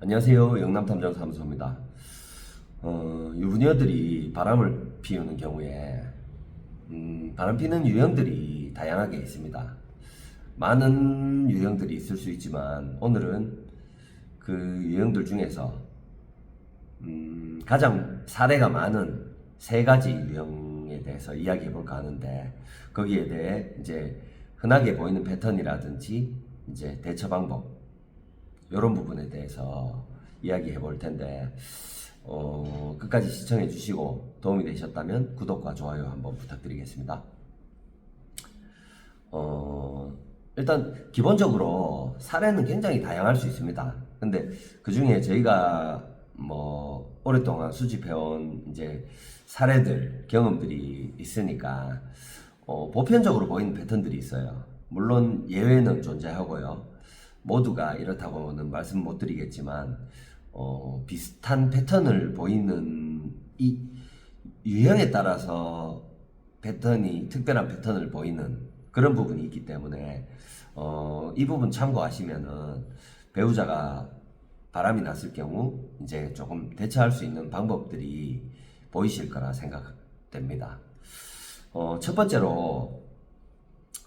안녕하세요. 영남탐정사무소입니다. 유부녀들이 바람을 피우는 경우에 바람 피는 유형들이 다양하게 있습니다. 많은 유형들이 있을 수 있지만 오늘은 그 유형들 중에서 가장 사례가 많은 세 가지 유형에 대해서 이야기해 볼까 하는데, 거기에 대해 이제 흔하게 보이는 패턴이라든지 이제 대처 방법, 이런 부분에 대해서 이야기해 볼 텐데, 끝까지 시청해 주시고 도움이 되셨다면 구독과 좋아요 한번 부탁드리겠습니다. 일단 기본적으로 사례는 굉장히 다양할 수 있습니다. 근데 그 중에 저희가 뭐 오랫동안 수집해온 이제 사례들, 경험들이 있으니까 보편적으로 보이는 패턴들이 있어요. 물론 예외는 존재하고요. 모두가 이렇다고는 말씀 못 드리겠지만 비슷한 패턴을 보이는 이 유형에 따라서 패턴이, 특별한 패턴을 보이는 그런 부분이 있기 때문에 이 부분 참고하시면은 배우자가 바람이 났을 경우 이제 조금 대처할 수 있는 방법들이 보이실 거라 생각됩니다. 첫 번째로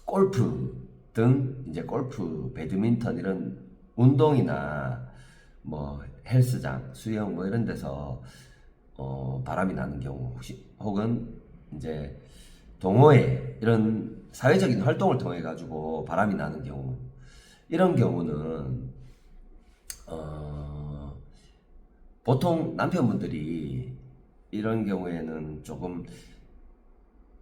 골프 등 이제 골프, 배드민턴 이런 운동이나 뭐 헬스장, 수영 뭐 이런 데서 바람이 나는 경우, 혹은 이제 동호회 이런 사회적인 활동을 통해 가지고 바람이 나는 경우, 이런 경우는 보통 남편분들이 이런 경우에는 조금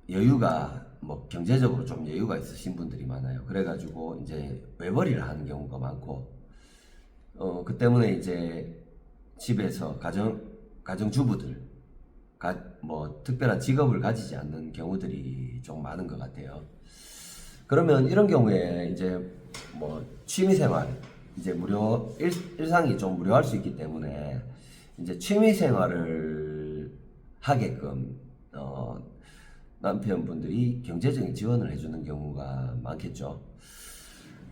여유가, 뭐 경제적으로 좀 여유가 있으신 분들이 많아요. 그래가지고 이제 외벌이를 하는 경우가 많고, 그 때문에 이제 집에서 가정주부들, 뭐 특별한 직업을 가지지 않는 경우들이 좀 많은 것 같아요. 그러면 이런 경우에 이제 뭐 취미생활, 이제 일상이 좀 무료할 수 있기 때문에 이제 취미생활을 하게끔 남편분들이 경제적인 지원을 해주는 경우가 많겠죠.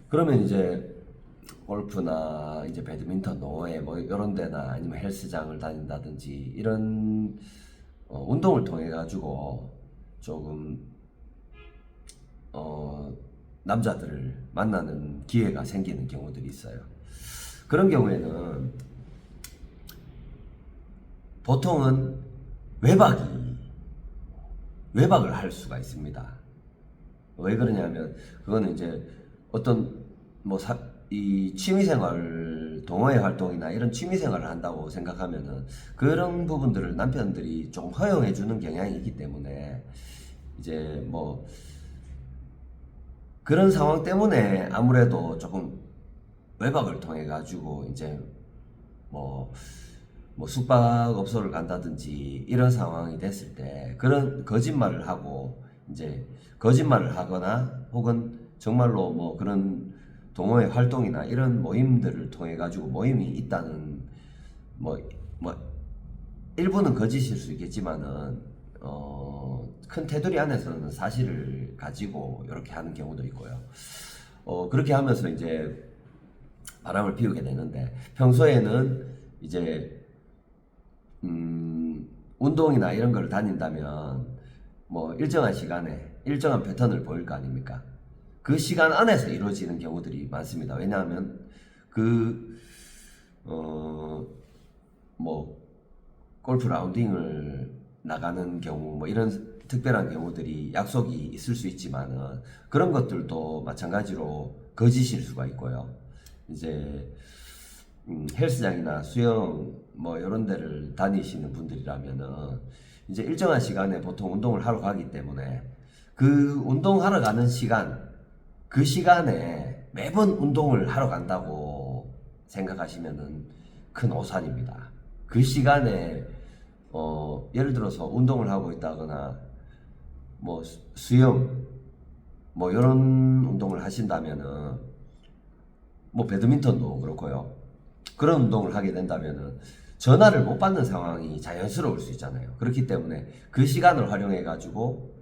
그러면 이제 골프나 이제 배드민턴, 동호회 뭐 이런 데나 아니면 헬스장을 다닌다든지 이런 운동을 통해 가지고 조금 남자들을 만나는 기회가 생기는 경우들이 있어요. 그런 경우에는 보통은 외박을 할 수가 있습니다. 왜 그러냐면 그거는 이제 어떤 뭐 이 취미생활, 동호회 활동이나 이런 취미생활을 한다고 생각하면은 그런 부분들을 남편들이 좀 허용해 주는 경향이 있기 때문에 이제 뭐 그런 상황 때문에 아무래도 조금 외박을 통해 가지고 이제 뭐 숙박업소를 간다든지 이런 상황이 됐을 때 그런 거짓말을 하고 이제 거짓말을 하거나, 혹은 정말로 뭐 그런 동호회 활동이나 이런 모임들을 통해 가지고 모임이 있다는 뭐 일부는 거짓일 수 있겠지만은 큰 테두리 안에서는 사실을 가지고 이렇게 하는 경우도 있고요. 그렇게 하면서 이제 바람을 피우게 되는데, 평소에는 이제 운동이나 이런 걸 다닌다면 뭐 일정한 시간에 일정한 패턴을 보일 거 아닙니까? 그 시간 안에서 이루어지는 경우들이 많습니다. 왜냐하면 뭐 골프 라운딩을 나가는 경우, 뭐 이런 특별한 경우들이 약속이 있을 수 있지만은 그런 것들도 마찬가지로 거짓일 수가 있고요. 이제 헬스장이나 수영 뭐 이런 데를 다니시는 분들이라면은 이제 일정한 시간에 보통 운동을 하러 가기 때문에 그 운동하러 가는 시간, 그 시간에 매번 운동을 하러 간다고 생각하시면은 큰 오산입니다. 그 시간에 예를 들어서 운동을 하고 있다거나 뭐 수영 뭐 이런 운동을 하신다면은, 뭐 배드민턴도 그렇고요. 그런 운동을 하게 된다면은 전화를 못 받는 상황이 자연스러울 수 있잖아요. 그렇기 때문에 그 시간을 활용해 가지고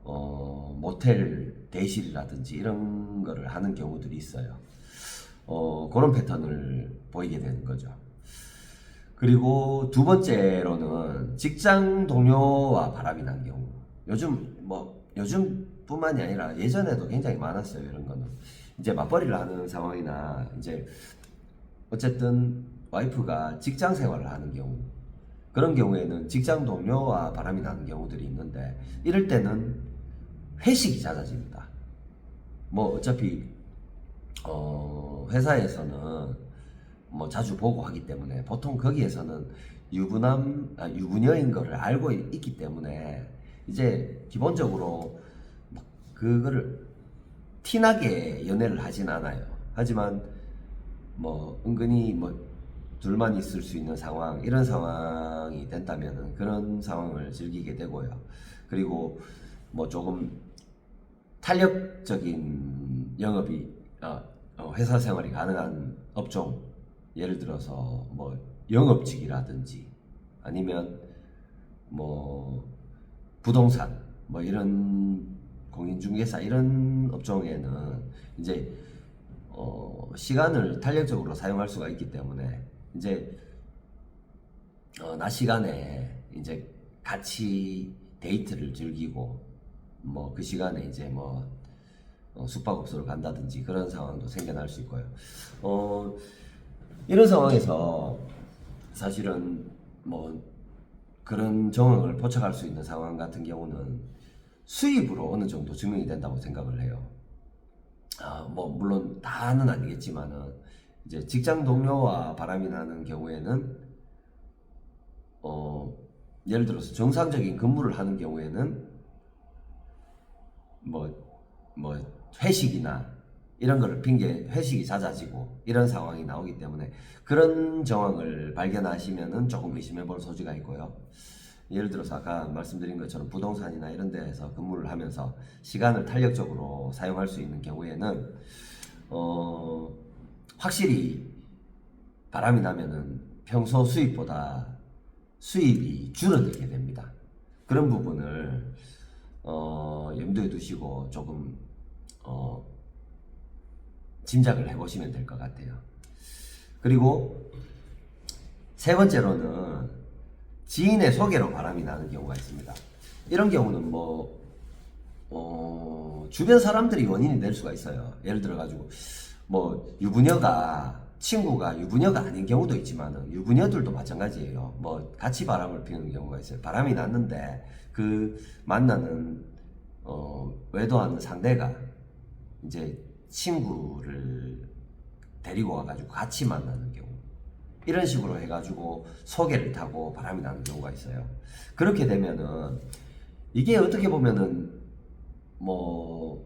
모텔 대실이라든지 이런 거를 하는 경우들이 있어요. 그런 패턴을 보이게 되는 거죠. 그리고 두 번째로는 직장 동료와 바람이 난 경우. 요즘뿐만이 아니라 예전에도 굉장히 많았어요. 이런 거는 이제 맞벌이를 하는 상황이나 이제 어쨌든 와이프가 직장 생활을 하는 경우, 그런 경우에는 직장 동료와 바람이 나는 경우들이 있는데, 이럴 때는 회식이 잦아집니다. 뭐 어차피 회사에서는 뭐 자주 보고 하기 때문에 보통 거기에서는 유부녀인 거를 알고 있기 때문에 이제 기본적으로 막 그거를 티나게 연애를 하진 않아요. 하지만 뭐 은근히 뭐 둘만 있을 수 있는 상황, 이런 상황이 된다면은 그런 상황을 즐기게 되고요. 그리고 뭐 조금 탄력적인 영업이 회사 생활이 가능한 업종, 예를 들어서 뭐 영업직이라든지 아니면 뭐 부동산 뭐 이런 공인중개사 이런 업종에는 이제 시간을 탄력적으로 사용할 수가 있기 때문에 이제 낮 시간에 이제 같이 데이트를 즐기고 뭐 그 시간에 이제 뭐 숙박업소를 간다든지 그런 상황도 생겨날 수 있고요. 이런 상황에서 사실은 뭐 그런 정황을 포착할 수 있는 상황 같은 경우는 수입으로 어느 정도 증명이 된다고 생각을 해요. 뭐 물론 다는 아니겠지만은 이제 직장 동료와 바람이 나는 경우에는 예를 들어서 정상적인 근무를 하는 경우에는 뭐 회식이나 이런 거를 핑계, 회식이 잦아지고 이런 상황이 나오기 때문에 그런 정황을 발견하시면은 조금 의심해 볼 소지가 있고요. 예를 들어서 아까 말씀드린 것처럼 부동산이나 이런 데에서 근무를 하면서 시간을 탄력적으로 사용할 수 있는 경우에는 확실히 바람이 나면은 평소 수입보다 수입이 줄어들게 됩니다. 그런 부분을 염두에 두시고 조금 짐작을 해보시면 될 것 같아요. 그리고 세 번째로는 지인의 소개로 바람이 나는 경우가 있습니다. 이런 경우는 주변 사람들이 원인이 될 수가 있어요. 예를 들어가지고 뭐 친구가 유부녀가 아닌 경우도 있지만 유부녀들도 마찬가지예요. 뭐 같이 바람을 피우는 경우가 있어요. 바람이 났는데 그 만나는 외도하는 상대가 이제 친구를 데리고 와가지고 같이 만나는 경우, 이런 식으로 해가지고 소개를 타고 바람이 나는 경우가 있어요. 그렇게 되면은 이게 어떻게 보면은 뭐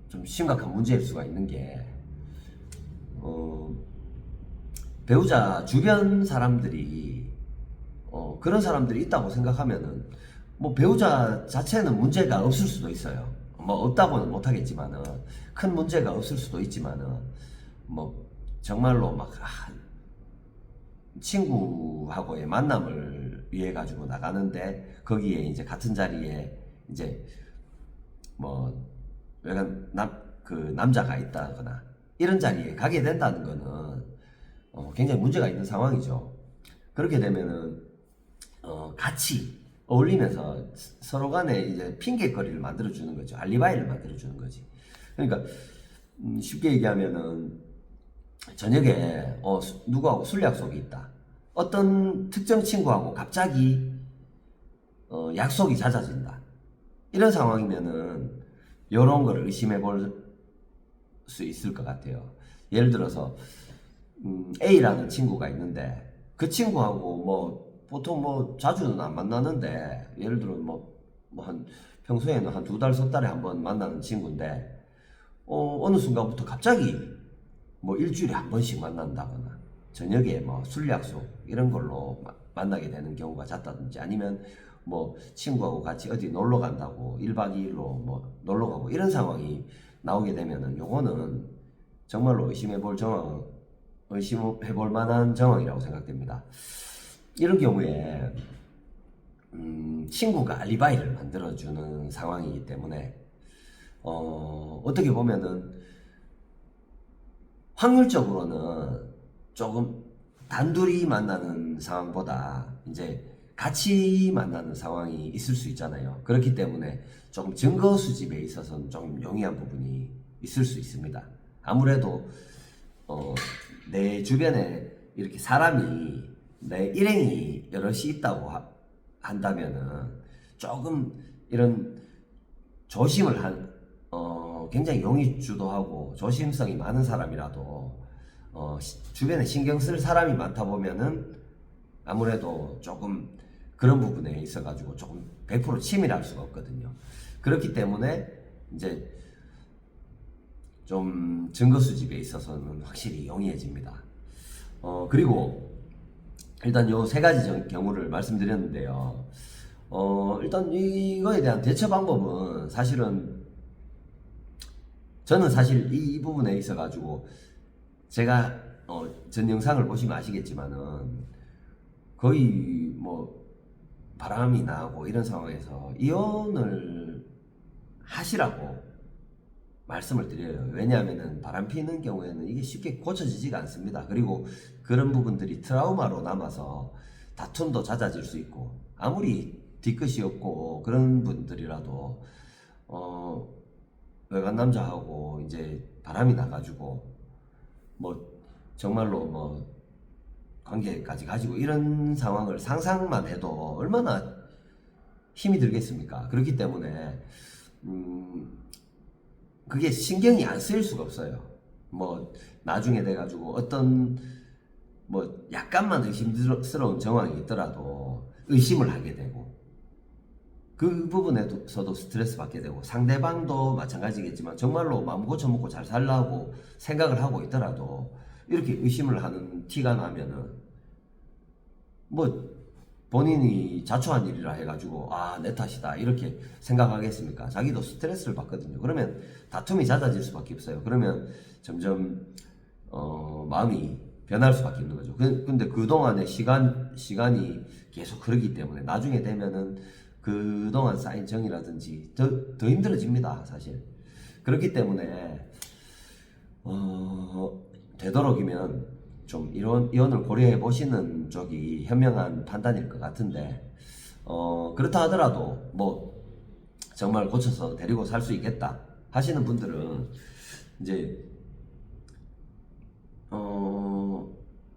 좀 심각한 문제일 수가 있는 게 배우자 주변 사람들이 그런 사람들이 있다고 생각하면은 뭐 배우자 자체는 문제가 없을 수도 있어요. 뭐 없다고는 못하겠지만은 큰 문제가 없을 수도 있지만은 뭐 정말로 막 친구하고의 만남을 위해 가지고 나가는데 거기에 이제 같은 자리에 이제 뭐 외간 그 남자가 있다거나 이런 자리에 가게 된다는 거는 굉장히 문제가 있는 상황이죠. 그렇게 되면은 같이 어울리면서 서로 간에 이제 핑계거리를 만들어 주는 거죠. 알리바이를 만들어 주는 거지. 그러니까 쉽게 얘기하면은 저녁에 누구하고 술 약속이 있다. 어떤 특정 친구하고 갑자기 약속이 잦아진다. 이런 상황이면은 이런 거를 의심해 볼 수 있을 것 같아요. 예를 들어서 A라는 친구가 있는데 그 친구하고 뭐 보통 뭐 자주는 안 만나는데 예를 들어 뭐 한 평소에는 한 2달, 3달에 한 번 만나는 친구인데 어느 순간부터 갑자기 뭐 일주일에 한 번씩 만난다거나 저녁에 뭐 술 약속 이런 걸로 만나게 되는 경우가 잦다든지, 아니면 뭐 친구하고 같이 어디 놀러 간다고 1박 2일로 뭐 놀러 가고 이런 상황이 나오게 되면은 요거는 정말로 의심해 볼 만한 정황이라고 생각됩니다. 이런 경우에 친구가 알리바이를 만들어주는 상황이기 때문에 어떻게 보면은 확률적으로는 조금 단둘이 만나는 상황보다 이제 같이 만나는 상황이 있을 수 있잖아요. 그렇기 때문에 조금 증거 수집에 있어서는 좀 용이한 부분이 있을 수 있습니다. 아무래도 내 주변에 이렇게 사람이 내 일행이 여럿이 있다고 한다면은 조금 이런 조심을 굉장히 용의 주도하고 조심성이 많은 사람이라도 주변에 신경 쓸 사람이 많다 보면은 아무래도 조금 그런 부분에 있어 가지고 조금 100% 치밀할 수가 없거든요. 그렇기 때문에 이제 좀 증거 수집에 있어서는 확실히 용이해집니다. 그리고 일단 요 세 가지 경우를 말씀드렸는데요. 일단 이거에 대한 대처 방법은 사실은 저는 사실 이 부분에 있어 가지고 제가 전 영상을 보시면 아시겠지만은 거의 뭐 바람이 나고 이런 상황에서 이혼을 하시라고 말씀을 드려요. 왜냐하면은 바람 피는 경우에는 이게 쉽게 고쳐지지가 않습니다. 그리고 그런 부분들이 트라우마로 남아서 다툼도 잦아질 수 있고 아무리 뒤끝이 없고 그런 분들이라도 외간 남자하고 이제 바람이 나가지고 뭐 정말로 뭐 관계까지 가지고 이런 상황을 상상만 해도 얼마나 힘이 들겠습니까? 그렇기 때문에 그게 신경이 안 쓰일 수가 없어요. 뭐 나중에 돼가지고 어떤 뭐 약간만 의심스러운 정황이 있더라도 의심을 하게 되고 그 부분에서도 스트레스 받게 되고 상대방도 마찬가지겠지만 정말로 마음 고쳐먹고 잘 살라고 생각을 하고 있더라도 이렇게 의심을 하는 티가 나면은 뭐 본인이 자초한 일이라 해가지고 내 탓이다 이렇게 생각하겠습니까? 자기도 스트레스를 받거든요. 그러면 다툼이 잦아질 수밖에 없어요. 그러면 점점 마음이 변할 수밖에 없는 거죠. 근데 그동안의 시간이 계속 흐르기 때문에 나중에 되면은 그동안 쌓인 정이라든지 더 힘들어집니다, 사실. 그렇기 때문에 되도록이면 좀 이혼을 고려해 보시는 쪽이 현명한 판단일 것 같은데 그렇다 하더라도 뭐 정말 고쳐서 데리고 살 수 있겠다 하시는 분들은 이제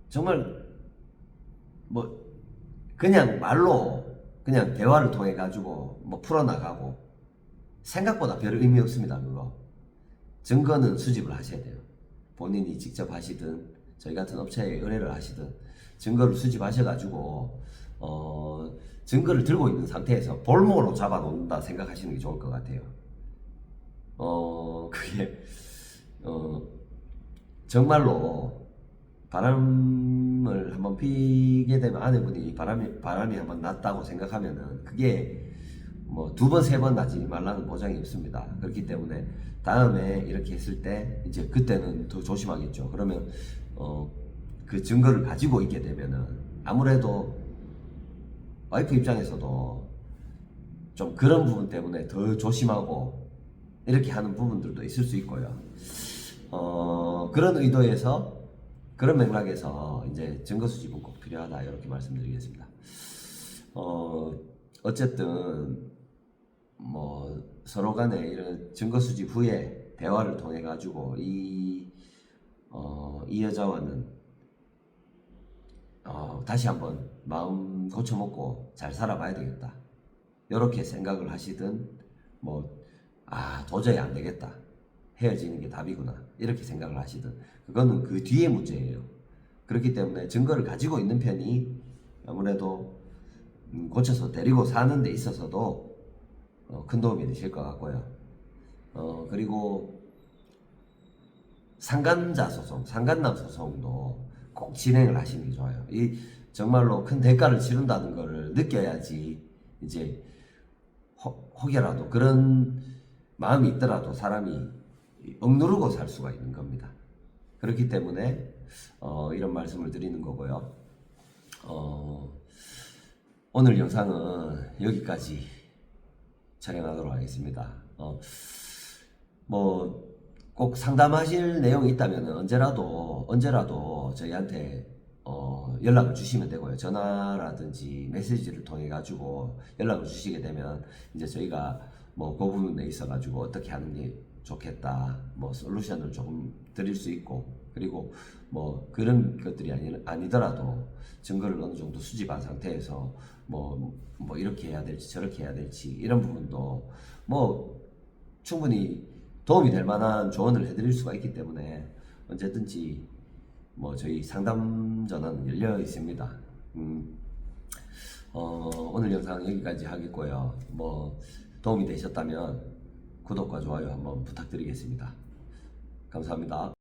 정말 뭐 그냥 말로 그냥 대화를 통해 가지고 뭐 풀어나가고 생각보다 별 의미 없습니다. 그거 증거는 수집을 하셔야 돼요. 본인이 직접 하시든 저희 같은 업체에 의뢰를 하시든 증거를 수집하셔가지고 증거를 들고 있는 상태에서 볼모로 잡아놓는다 생각하시는 게 좋을 것 같아요. 그게 정말로 바람을 한번 피게 되면 아내분이 바람이 한번 났다고 생각하면은 그게 뭐 2번, 3번 나지 말라는 보장이 없습니다. 그렇기 때문에 다음에 이렇게 했을 때 이제 그때는 더 조심하겠죠. 그러면 그 증거를 가지고 있게 되면은 아무래도 와이프 입장에서도 좀 그런 부분 때문에 더 조심하고 이렇게 하는 부분들도 있을 수 있고요. 그런 의도에서 그런 맥락에서 이제 증거 수집은 꼭 필요하다 이렇게 말씀드리겠습니다. 어쨌든 뭐 서로 간에 이런 증거 수집 후에 대화를 통해 가지고 이 여자와는 다시 한번 마음 고쳐먹고 잘 살아봐야 되겠다 이렇게 생각을 하시든 뭐 도저히 안 되겠다 헤어지는 게 답이구나 이렇게 생각을 하시든 그거는 그 뒤의 문제예요. 그렇기 때문에 증거를 가지고 있는 편이 아무래도 고쳐서 데리고 사는 데 있어서도 큰 도움이 되실 것 같고요. 그리고 상간자 소송, 상간남 소송도 꼭 진행을 하시는 게 좋아요. 이 정말로 큰 대가를 치른다는 거를 느껴야지 이제 혹여라도 그런 마음이 있더라도 사람이 억누르고 살 수가 있는 겁니다. 그렇기 때문에 이런 말씀을 드리는 거고요. 오늘 영상은 여기까지 촬영하도록 하겠습니다. 뭐 꼭 상담하실 내용이 있다면 언제라도 저희한테 연락을 주시면 되고요. 전화라든지 메시지를 통해 가지고 연락을 주시게 되면 이제 저희가 뭐 그 부분에 있어 가지고 어떻게 하는 게 좋겠다, 뭐 솔루션을 조금 드릴 수 있고, 그리고 뭐 그런 것들이 아니더라도 증거를 어느 정도 수집한 상태에서 뭐 이렇게 해야 될지 저렇게 해야 될지 이런 부분도 뭐 충분히 도움이 될 만한 조언을 해드릴 수가 있기 때문에 언제든지 뭐 저희 상담 전화는 열려 있습니다. 오늘 영상 여기까지 하겠고요. 뭐 도움이 되셨다면 구독과 좋아요 한번 부탁드리겠습니다. 감사합니다.